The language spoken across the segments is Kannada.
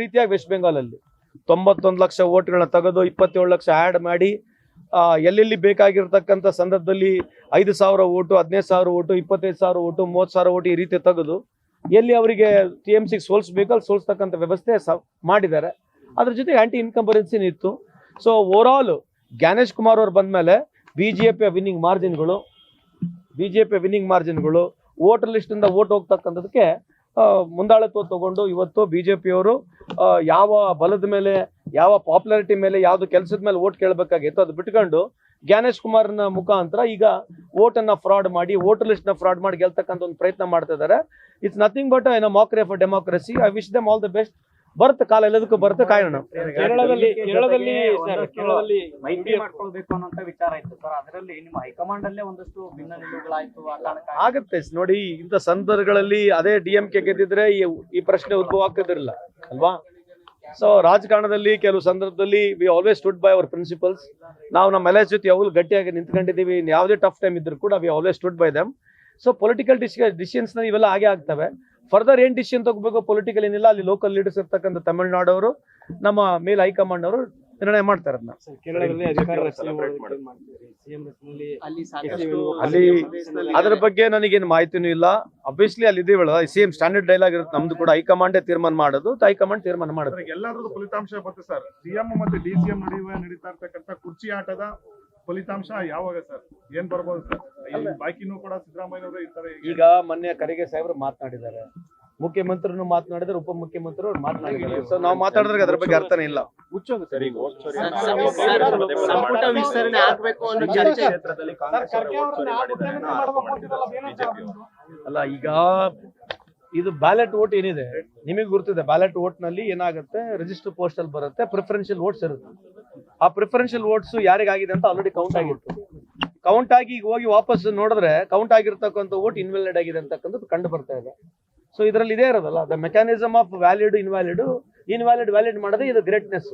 ರೀತಿಯಾಗಿ ವೆಸ್ಟ್ ಬೆಂಗಾಲ್ ಅಲ್ಲಿ 91 ಲಕ್ಷ ವೋಟ್ಗಳನ್ನ ತೆಗೆದು 27 ಲಕ್ಷ ಆಡ್ ಮಾಡಿ ಎಲ್ಲೆಲ್ಲಿ ಬೇಕಾಗಿರ್ತಕ್ಕಂಥ ಸಂದರ್ಭದಲ್ಲಿ 5,000 ವೋಟು, 15,000 ವೋಟು, 25,000 ವೋಟು, 30,000 ವೋಟು ಈ ರೀತಿ ತೆಗೆದು ಎಲ್ಲಿ ಅವರಿಗೆ TMC ಸೋಲ್ಸ್ಬೇಕು ಅಲ್ಲಿ ಸೋಲ್ಸ್ತಕ್ಕಂಥ ವ್ಯವಸ್ಥೆ ಮಾಡಿದ್ದಾರೆ. ಅದ್ರ ಜೊತೆ ಆಂಟಿ ಇನ್ಕಂಬರೆನ್ಸಿ ಇತ್ತು. So over all Gyanesh Kumar ಅವರು ಬಂದ್ಮೇಲೆ ಬಿಜೆಪಿಯ ವಿನ್ನಿಂಗ್ ಮಾರ್ಜಿನ್ಗಳು ವೋಟರ್ ಲಿಸ್ಟ್ ಇಂದ ವೋಟ್ ಹೋಗ್ತಕ್ಕಂಥದಕ್ಕೆ ಮುಂದಾಳತ್ವ ತಗೊಂಡು ಇವತ್ತು ಬಿಜೆಪಿಯವರು ಯಾವ ಬಲದ ಮೇಲೆ, ಯಾವ ಪಾಪ್ಯುಲಾರಿಟಿ ಮೇಲೆ, ಯಾವ್ದು ಕೆಲಸದ ಮೇಲೆ ವೋಟ್ ಕೇಳಬೇಕಾಗಿತ್ತು ಅದು ಬಿಟ್ಕೊಂಡು ಜ್ಞಾನೇಶ್ ಕುಮಾರ್ನ ಮುಖಾಂತರ ಈಗ ವೋಟನ್ನ ಫ್ರಾಡ್ ಮಾಡಿ, ವೋಟರ್ ಲಿಸ್ಟ್ ನ ಫ್ರಾಡ್ ಮಾಡಿ ಗೆಲ್ತಕ್ಕಂಥ ಒಂದು ಪ್ರಯತ್ನ ಮಾಡ್ತಾ ಇದ್ದಾರೆ. It's nothing but mockery for democracy. I wish them all the best. ಬರುತ್ತೆ, ಕಾಲ ಎಲ್ಲದಕ್ಕೂ ಬರುತ್ತೆ, ಕಾಯೋಣ. ಕೇರಳದಲ್ಲಿ ಮೈತ್ರಿ ಮಾಡ್ಕೊಳ್ಬೇಕು ಅನ್ನೋ ವಿಚಾರ ಇತ್ತು ಸರ್. ಅದರಲ್ಲಿ ನಿಮ್ಮ ಹೈಕಮಾಂಡ್ ಅಲ್ಲೇ ಒಂದಷ್ಟು ಭಿನ್ನ ನಿಲುವುಗಳಾಯ್ತು. ಆಗತ್ತೆ ನೋಡಿ, ಇಂಥ ಸಂದರ್ಭಗಳಲ್ಲಿ ಅದೇ DMK ಗೆದ್ದಿದ್ರೆ ಈ ಪ್ರಶ್ನೆ ಉದ್ಭವ ಆಗ್ತಿದ್ದಿರಲಿಲ್ಲ ಅಲ್ವಾ. ಸೊ ರಾಜಕಾರಣದಲ್ಲಿ ಕೆಲವು ಸಂದರ್ಭದಲ್ಲಿ we always stood by our principles. ನಾವು ನಮ್ಮ ಎಲೆಸ್ ಜೊತೆ ಯಾವಾಗಲೂ ಗಟ್ಟಿಯಾಗಿ ನಿಂತ್ಕೊಂಡಿದ್ದೀವಿ. ಯಾವುದೇ ಟಫ್ ಟೈಮ್ ಇದ್ರು ಕೂಡ we always stood by dum. So political decisions ಇವೆಲ್ಲ ಹಾಗೆ ಆಗ್ತವೆ. ಫರ್ದರ್ ಏನ್ ಡಿಸಿಷನ್ ತಗೋಬೇಕು ಪೊಲಿಟಿಕಲ್ ಏನಿಲ್ಲ, ಅಲ್ಲಿ ಲೋಕಲ್ ಲೀಡರ್ಸ್ ಇರ್ತಕ್ಕಂಥ ತಮಿಳುನಾಡು ಅವರು, ನಮ್ಮ ಮೇಲ್ ಹೈಕಮಾಂಡ್ ಅವರು ನಿರ್ಣಯ ಮಾಡ್ತಾರೆ. ಅದನ್ನ ಅಲ್ಲಿ ಅದ್ರ ಬಗ್ಗೆ ನನಗೇನು ಮಾಹಿತಿನೂ ಇಲ್ಲ. ಅಬ್ವಿಯಸ್ಲಿ ಅಲ್ಲಿ ಇದೀವಲ್ಲ, ಸೇಮ್ ಸ್ಟ್ಯಾಂಡರ್ಡ್ ಡೈಲಾಗ್ ಇರುತ್ತೆ ನಮ್ದು ಕೂಡ. ಹೈಕಮಾಂಡೇ ತೀರ್ಮಾನ ಮಾಡೋದು, ಹೈಕಮಾಂಡ್ ತೀರ್ಮಾನ ಮಾಡುತ್ತೆ. ಎಲ್ಲರದ್ದು ಫಲಿತಾಂಶ ಬರುತ್ತೆ ಸರ್. CM ಮತ್ತೆ DCM ನಡೀತಾ ಇರ್ತಕ್ಕಂಥ ಕುರ್ಚಿ ಆಟದ ಫಲಿತಾಂಶ ಯಾವಾಗ ಸರ್, ಏನ್ ಬರ್ಬೋದು ಸರ್? ಬಾಕಿನೂ ಕೂಡ ಸಿದ್ದರಾಮಯ್ಯನವರು ಇರ್ತಾರೆ. ಈಗ ಮೊನ್ನೆ ಖರ್ಗೆ ಸಾಹೇಬ್ರು ಮಾತನಾಡಿದ್ದಾರೆ, ಮುಖ್ಯಮಂತ್ರಿನೂ ಮಾತನಾಡಿದ್ದಾರೆ, ಉಪಮುಖ್ಯಮಂತ್ರಿ ಅವ್ರು ಮಾತನಾಡಿದ್ದಾರೆ. ಸೊ ನಾವು ಮಾತಾಡಿದ್ರೆ ಅದ್ರ ಬಗ್ಗೆ ಅರ್ಥನೇ ಇಲ್ಲ. ಅಲ್ಲ, ಈಗ ಇದು ಬ್ಯಾಲೆಟ್ ವೋಟ್ ಏನಿದೆ ನಿಮಗೆ ಗೊತ್ತಿದೆ. ಬ್ಯಾಲೆಟ್ ವೋಟ್ ನಲ್ಲಿ ಏನಾಗುತ್ತೆ, ರಿಜಿಸ್ಟರ್ ಪೋಸ್ಟ್ ಅಲ್ಲಿ ಬರುತ್ತೆ, ಪ್ರಿಫರೆನ್ಷಿಯಲ್ ವೋಟ್ಸ್ ಇರುತ್ತೆ. ಆ ಪ್ರಿಫರೆನ್ಷಿಯಲ್ ವೋಟ್ಸ್ ಯಾರಿಗಾಗಿದೆ ಅಂತ ಆಲ್ರೆಡಿ ಕೌಂಟ್ ಆಗಿತ್ತು. ಕೌಂಟ್ ಆಗಿ ಈಗ ಹೋಗಿ ವಾಪಸ್ ನೋಡಿದ್ರೆ ಕೌಂಟ್ ಆಗಿರ್ತಕ್ಕಂಥ ವೋಟ್ ಇನ್ವ್ಯಾಲಿಡ್ ಆಗಿದೆ ಅಂತಕ್ಕಂಥದ್ದು ಕಂಡು ಬರ್ತಾ ಇದೆ. ಸೊ ಇದರಲ್ಲಿ ಇದೇ ಇರೋದಲ್ಲ, the mechanism of valid valid ಮಾಡೋದೇ ಇದು ಗ್ರೇಟ್ನೆಸ್.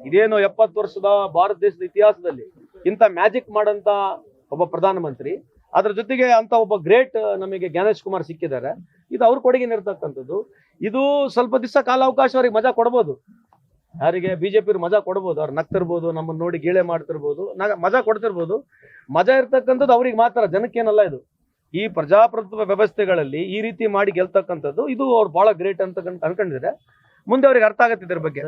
ಇದೇನು 70 ವರ್ಷದ ಭಾರತ ದೇಶದ ಇತಿಹಾಸದಲ್ಲಿ ಇಂಥ ಮ್ಯಾಜಿಕ್ ಮಾಡಂತ ಒಬ್ಬ ಪ್ರಧಾನಮಂತ್ರಿ, ಅದ್ರ ಜೊತೆಗೆ ಅಂತ ಒಬ್ಬ ಗ್ರೇಟ್ ನಮಗೆ ಜ್ಞಾನೇಶ್ ಕುಮಾರ್ ಸಿಕ್ಕಿದ್ದಾರೆ. ಇದು ಅವ್ರ ಕೊಡುಗೆ ಇರ್ತಕ್ಕಂಥದ್ದು. ಇದು ಸ್ವಲ್ಪ ದಿವಸ ಕಾಲಾವಕಾಶ ಅವ್ರಿಗೆ ಮಜಾ ಕೊಡ್ಬೋದು. ಯಾರಿಗೆ ಬಿಜೆಪಿ ಮಜಾ ಕೊಡ್ಬೋದು, ಅವ್ರು ನಗ್ತಿರ್ಬೋದು, ನಮ್ಮನ್ನ ನೋಡಿ ಗೀಳೆ ಮಾಡ್ತಿರ್ಬೋದು, ಮಜಾ ಕೊಡ್ತಿರ್ಬೋದು. ಮಜಾ ಇರ್ತಕ್ಕಂಥದ್ದು ಅವ್ರಿಗೆ ಮಾತ್ರ, ಜನಕ್ಕೇನಲ್ಲ. ಇದು ಈ ಪ್ರಜಾಪ್ರಭುತ್ವ ವ್ಯವಸ್ಥೆಗಳಲ್ಲಿ ಈ ರೀತಿ ಮಾಡಿ ಗೆಲ್ತಕ್ಕಂಥದ್ದು ಇದು ಅವ್ರು ಬಹಳ ಗ್ರೇಟ್ ಅಂತ ಅನ್ಕೊಂಡಿದ್ರೆ ಮುಂದೆ ಅವ್ರಿಗೆ ಅರ್ಥ ಆಗತ್ತೆ ಇದ್ರ ಬಗ್ಗೆ.